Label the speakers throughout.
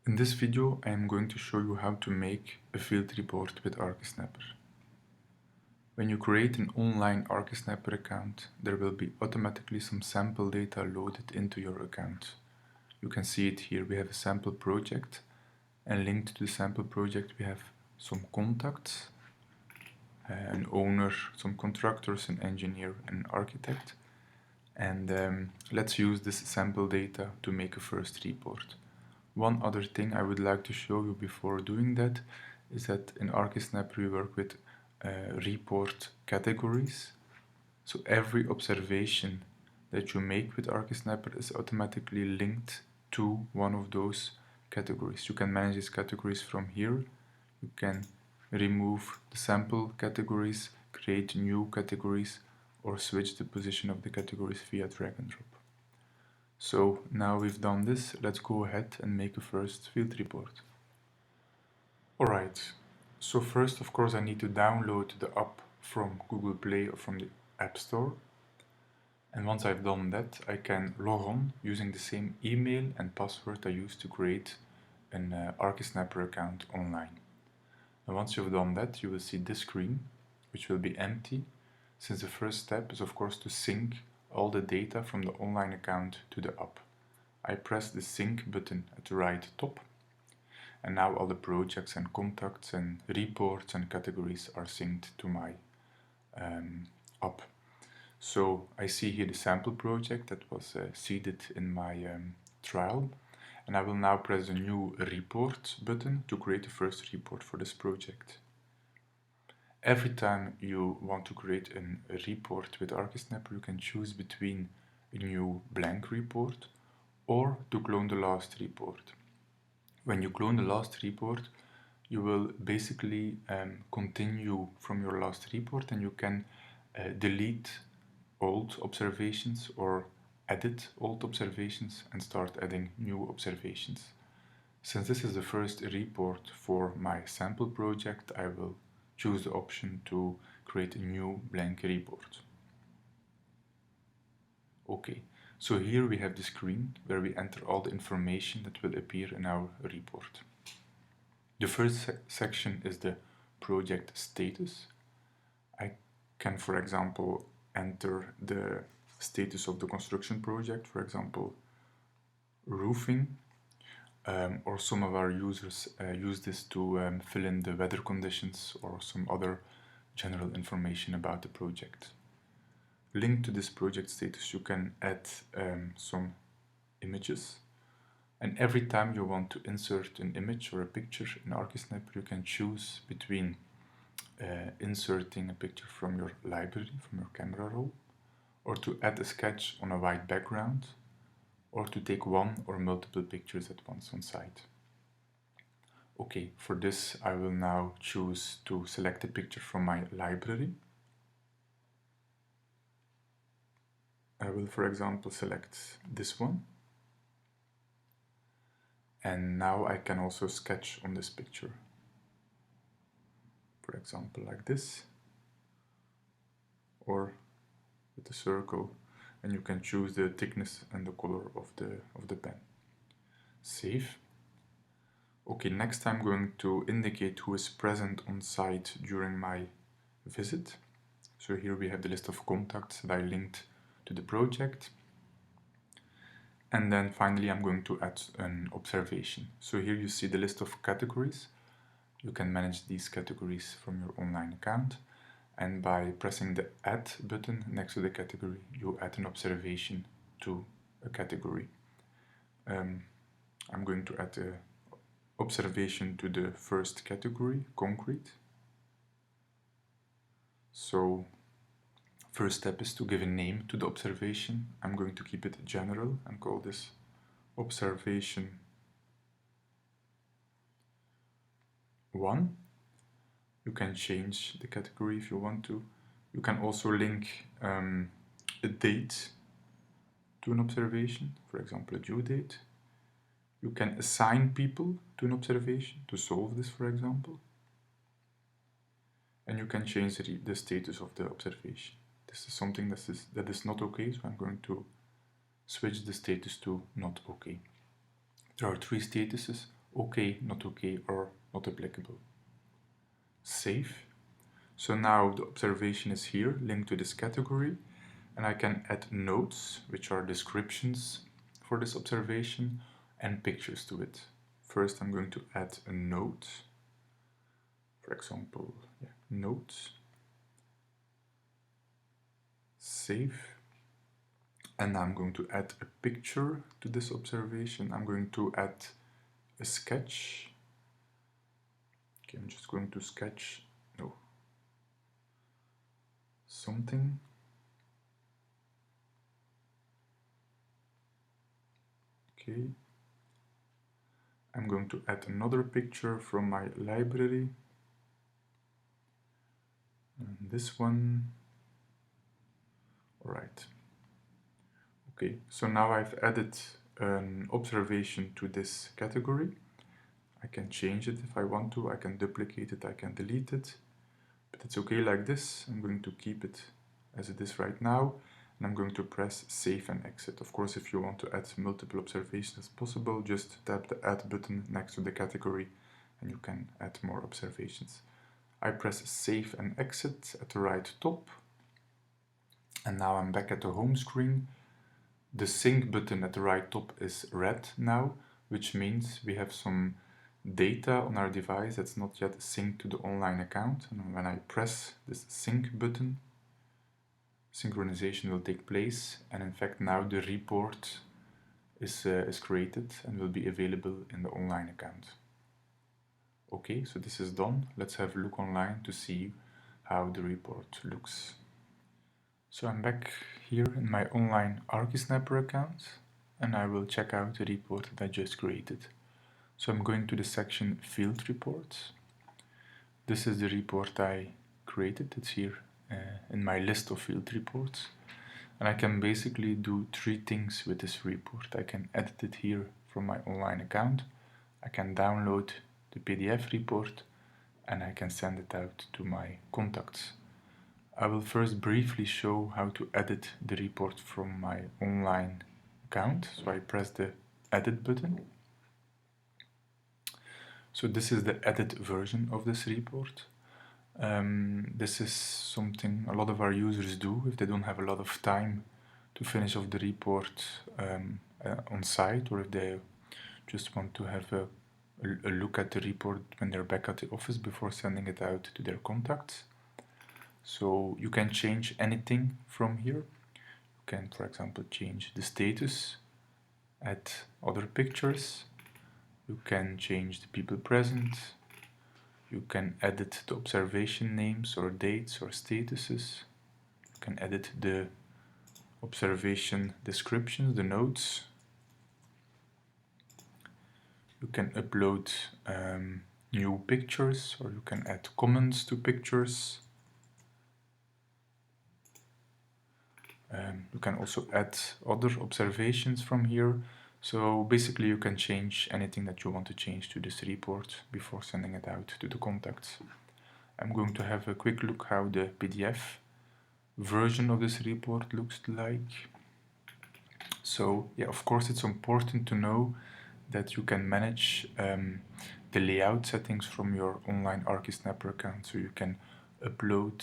Speaker 1: In this video, I am going to show you how to make a field report with ArchiSnapper. When you create an online ArchiSnapper account, there will be automatically some sample data loaded into your account. You can see it here. We have a sample project, and linked to the sample project we have some contacts, an owner, some contractors, an engineer, and an architect. And let's use this sample data to make a first report. One other thing I would like to show you before doing that is that in ArchiSnapper we work with report categories. So every observation that you make with ArchiSnapper is automatically linked to one of those categories. You can manage these categories from here. You can remove the sample categories, create new categories, or switch the position of the categories via drag and drop. So now we've done this, let's go ahead and make a first field report. Alright, so first of course I need to download the app from Google Play or from the App Store. And once I've done that, I can log on using the same email and password I used to create an ArchiSnapper account online. And once you've done that, you will see this screen, which will be empty, since the first step is of course to sync all the data from the online account to the app. I press the sync button at the right top, and now all the projects and contacts and reports and categories are synced to my app. So I see here the sample project that was seeded in my trial, and I will now press the new report button to create the first report for this project. Every time you want to create a report with ArchiSnapper, you can choose between a new blank report or to clone the last report. When you clone the last report, you will basically continue from your last report, and you can delete old observations or edit old observations and start adding new observations. Since this is the first report for my sample project, I will choose the option to create a new blank report. Okay, so here we have the screen where we enter all the information that will appear in our report. The first section is the project status. I can, for example, enter the status of the construction project, for example, roofing. Or some of our users use this to fill in the weather conditions or some other general information about the project. Linked to this project status, you can add some images. And every time you want to insert an image or a picture in ArchiSnapper, you can choose between inserting a picture from your library, from your camera roll, or to add a sketch on a white background, or to take one or multiple pictures at once on site. Okay, for this I will now choose to select a picture from my library. I will, for example, select this one. And now I can also sketch on this picture. For example, like this, or with a circle, and you can choose the thickness and the color of the pen. Save. Okay, next I'm going to indicate who is present on site during my visit. So here we have the list of contacts that I linked to the project. And then finally I'm going to add an observation. So here you see the list of categories. You can manage these categories from your online account. And by pressing the Add button next to the category, you add an observation to a category. I'm going to add an observation to the first category, concrete. So first step is to give a name to the observation. I'm going to keep it general and call this observation 1. You can change the category if you want to. You can also link a date to an observation, for example, a due date. You can assign people to an observation to solve this, for example. And you can change the status of the observation. This is something that is not okay, so I'm going to switch the status to not okay. There are 3 statuses: okay, not okay, or not applicable. Save. So now the observation is here, linked to this category, and I can add notes, which are descriptions for this observation, and pictures to it. First, I'm going to add a note. For example, notes. Save. And I'm going to add a picture to this observation. I'm going to add a sketch. Okay, I'm just going to sketch, something. Okay. I'm going to add another picture from my library. And this one. Alright. Okay, so now I've added an observation to this category. I can change it if I want to, I can duplicate it, I can delete it, but it's okay like this. I'm going to keep it as it is right now, and I'm going to press save and exit. Of course, if you want to add multiple observations as possible, just tap the add button next to the category and you can add more observations. I press save and exit at the right top, and now I'm back at the home screen. The sync button at the right top is red now, which means we have some data on our device that's not yet synced to the online account. And when I press this sync button, synchronization will take place, and in fact now the report is created and will be available in the online account. Okay, so this is done. Let's have a look online to see how the report looks. So I'm back here in my online ArchiSnapper account, and I will check out the report that I just created. So I'm going to the section Field Reports. This is the report I created. It's here in my list of field reports. And I can basically do three things with this report. I can edit it here from my online account. I can download the PDF report, and I can send it out to my contacts. I will first briefly show how to edit the report from my online account. So I press the edit button. So this is the edit version of this report. This is something a lot of our users do if they don't have a lot of time to finish off the report on site, or if they just want to have a look at the report when they're back at the office before sending it out to their contacts. So you can change anything from here. You can, for example, change the status, add other pictures. You can change the people present. You can edit the observation names or dates or statuses. You can edit the observation descriptions, the notes. You can upload new pictures, or you can add comments to pictures. You can also add other observations from here. So basically you can change anything that you want to change to this report before sending it out to the contacts. I'm going to have a quick look how the PDF version of this report looks like. So yeah, of course it's important to know that you can manage the layout settings from your online ArchiSnapper account. So you can upload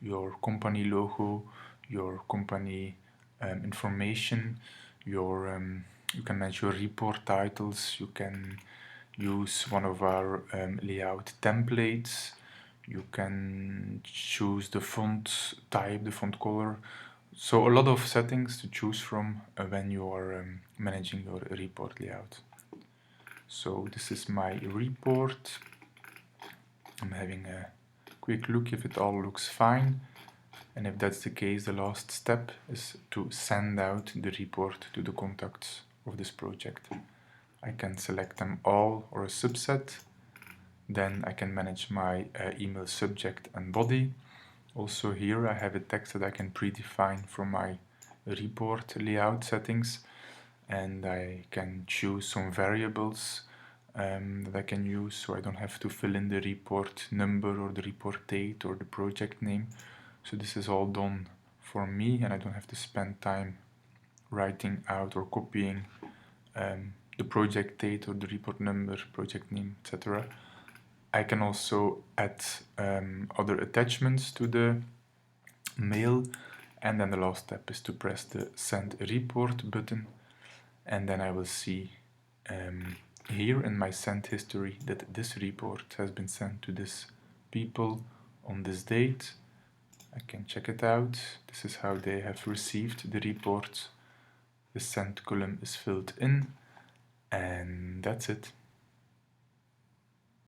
Speaker 1: your company logo, your company information, you can manage your report titles, you can use one of our layout templates, you can choose the font type, the font color. So a lot of settings to choose from when you are managing your report layout. So this is my report. I'm having a quick look if it all looks fine. And if that's the case, the last step is to send out the report to the contacts of this project. I can select them all or a subset. Then I can manage my email subject and body. Also here I have a text that I can predefine from my report layout settings, and I can choose some variables that I can use, so I don't have to fill in the report number or the report date or the project name. So this is all done for me, and I don't have to spend time writing out or copying the project date or the report number, project name, etc. I can also add other attachments to the mail, and then the last step is to press the send a report button, and then I will see here in my sent history that this report has been sent to this people on this date. I can check it out. This is how they have received the report. The sent column is filled in, and that's it.